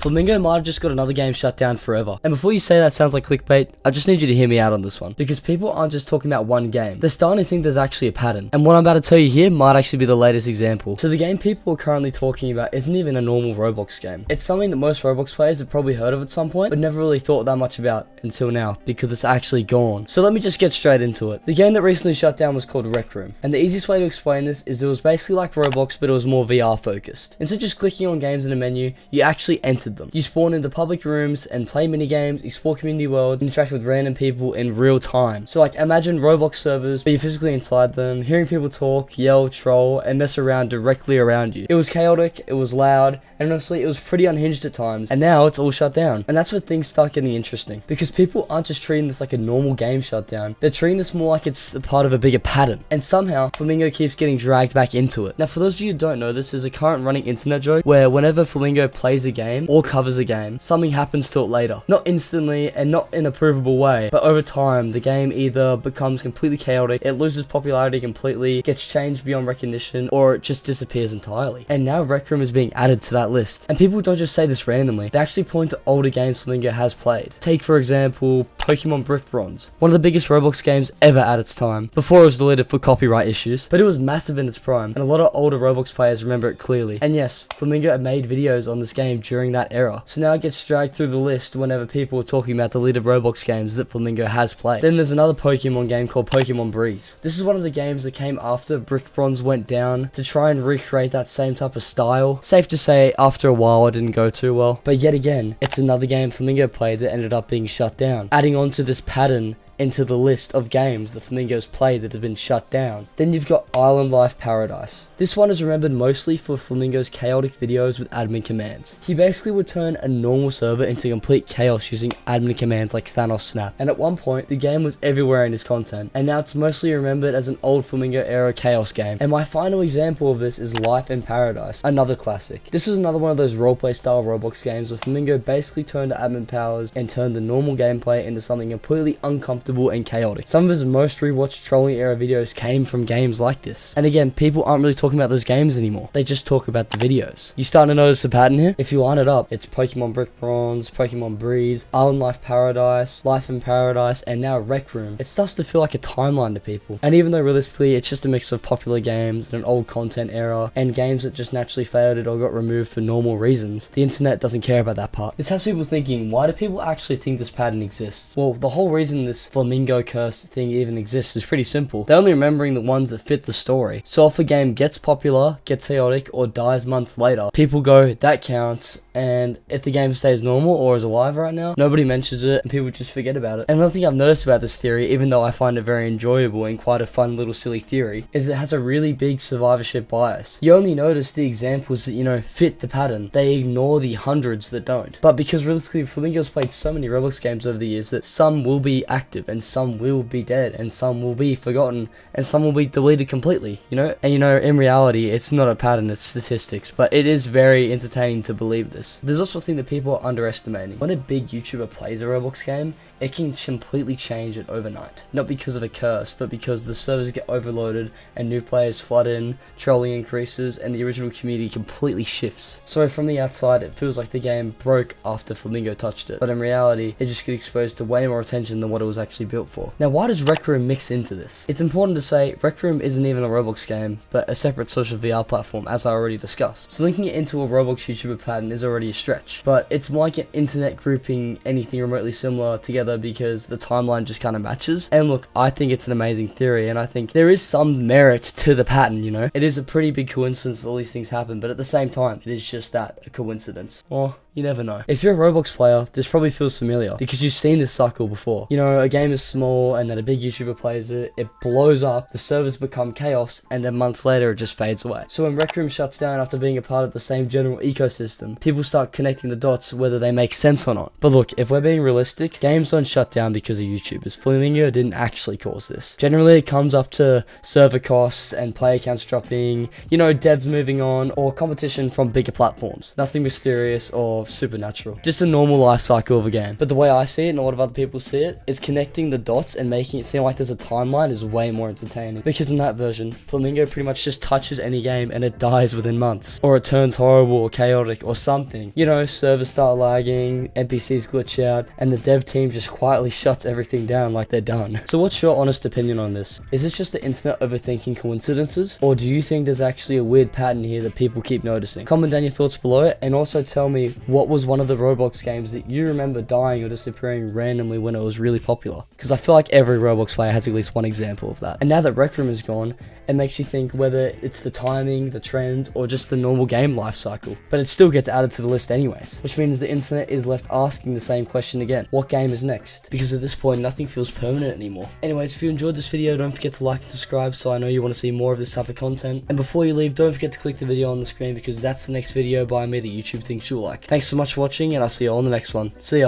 Flamingo might have just got another game shut down forever. And before you say that sounds like clickbait, I just need you to hear me out on this one. Because people aren't just talking about one game. They're starting to think there's actually a pattern. And what I'm about to tell you here might actually be the latest example. So the game people are currently talking about isn't even a normal Roblox game. It's something that most Roblox players have probably heard of at some point, but never really thought that much about until now, because it's actually gone. So let me just get straight into it. The game that recently shut down was called Rec Room. And the easiest way to explain this is it was basically like Roblox, but it was more VR focused. Instead of just clicking on games in a menu, you actually entered them. You spawned into public rooms and play mini games, explore community worlds, interact with random people in real time. So like imagine Roblox servers, but you're physically inside them, hearing people talk, yell, troll, and mess around directly around you. It was chaotic, it was loud, and honestly it was pretty unhinged at times, and now it's all shut down. And that's where things start getting interesting, because people aren't just treating this like a normal game shutdown, they're treating this more like it's a part of a bigger pattern. And somehow, Flamingo keeps getting dragged back into it. Now for those of you who don't know this, there's a current running internet joke where whenever Flamingo plays a game or covers a game, something happens to it later. Not instantly and not in a provable way, but over time, the game either becomes completely chaotic, it loses popularity completely, gets changed beyond recognition, or it just disappears entirely. And now Rec Room is being added to that list. And people don't just say this randomly, they actually point to older games Flamingo has played. Take for example, Pokémon Brick Bronze, one of the biggest Roblox games ever at its time, before it was deleted for copyright issues, but it was massive in its prime, and a lot of older Roblox players remember it clearly. And yes, Flamingo made videos on this game during that era, so now it gets dragged through the list whenever people are talking about deleted Roblox games that Flamingo has played. Then there's another Pokemon game called Pokémon Breeze. This is one of the games that came after Brick Bronze went down to try and recreate that same type of style. Safe to say, after a while it didn't go too well, but yet again, it's another game Flamingo played that ended up being shut down, adding on to this pattern into the list of games the Flamingos play that have been shut down. Then you've got Island Life Paradise. This one is remembered mostly for Flamingo's chaotic videos with admin commands. He basically would turn a normal server into complete chaos using admin commands like Thanos Snap, and at one point the game was everywhere in his content, and now it's mostly remembered as an old Flamingo era chaos game. And my final example of this is Life in Paradise, another classic. This was another one of those roleplay style Roblox games where Flamingo basically turned admin powers and turned the normal gameplay into something completely uncomfortable and chaotic. Some of his most rewatched trolling era videos came from games like this. And again, people aren't really talking about those games anymore. They just talk about the videos. You starting to notice the pattern here? If you line it up, it's Pokémon Brick Bronze, Pokémon Breeze, Island Life Paradise, Life in Paradise, and now Rec Room. It starts to feel like a timeline to people. And even though realistically it's just a mix of popular games and an old content era and games that just naturally failed or got removed for normal reasons, the internet doesn't care about that part. This has people thinking, why do people actually think this pattern exists? Well, the whole reason this Flamingo curse thing even exists is pretty simple. They're only remembering the ones that fit the story. So if a game gets popular, gets chaotic, or dies months later, people go, that counts. And if the game stays normal or is alive right now, nobody mentions it and people just forget about it. And another thing I've noticed about this theory, even though I find it very enjoyable and quite a fun little silly theory, is it has a really big survivorship bias. You only notice the examples that, fit the pattern. They ignore the hundreds that don't. But because realistically, Flamingo's played so many Roblox games over the years that some will be active and some will be dead and some will be forgotten and some will be deleted completely, And in reality, it's not a pattern, it's statistics, but it is very entertaining to believe this. There's also a thing that people are underestimating. When a big YouTuber plays a Roblox game, it can completely change it overnight. Not because of a curse, but because the servers get overloaded and new players flood in, trolling increases, and the original community completely shifts. So from the outside, it feels like the game broke after Flamingo touched it. But in reality, it just got exposed to way more attention than what it was actually built for. Now, why does Rec Room mix into this? It's important to say, Rec Room isn't even a Roblox game, but a separate social VR platform, as I already discussed. So linking it into a Roblox YouTuber pattern is already a stretch. But it's more like an internet grouping anything remotely similar together because the timeline just kind of matches. And look, I think it's an amazing theory, and I think there is some merit to the pattern, It is a pretty big coincidence that all these things happen, but at the same time, it is just that, a coincidence. Or you never know. If you're a Roblox player, this probably feels familiar because you've seen this cycle before. A game is small and then a big YouTuber plays it, it blows up, the servers become chaos, and then months later it just fades away. So when Rec Room shuts down after being a part of the same general ecosystem, people start connecting the dots whether they make sense or not. But look, if we're being realistic, games don't shut down because of YouTubers. Flamingo didn't actually cause this. Generally, it comes up to server costs and player counts dropping, devs moving on, or competition from bigger platforms. Nothing mysterious or supernatural. Just a normal life cycle of a game. But the way I see it and a lot of other people see it is connecting the dots and making it seem like there's a timeline is way more entertaining. Because in that version, Flamingo pretty much just touches any game and it dies within months. Or it turns horrible or chaotic or something something. You know, servers start lagging, NPCs glitch out, and the dev team just quietly shuts everything down like they're done. So what's your honest opinion on this? Is this just the internet overthinking coincidences? Or do you think there's actually a weird pattern here that people keep noticing? Comment down your thoughts below, and also tell me what was one of the Roblox games that you remember dying or disappearing randomly when it was really popular. Because I feel like every Roblox player has at least one example of that. And now that Rec Room is gone, it makes you think whether it's the timing, the trends, or just the normal game life cycle. But it still gets added to the list anyways, which means the internet is left asking the same question again. What game is next? Because at this point, nothing feels permanent anymore. Anyways, if you enjoyed this video, don't forget to like and subscribe so I know you want to see more of this type of content. And before you leave, don't forget to click the video on the screen because that's the next video by me that YouTube thinks you'll like. Thanks so much for watching, and I'll see you all in the next one. See ya.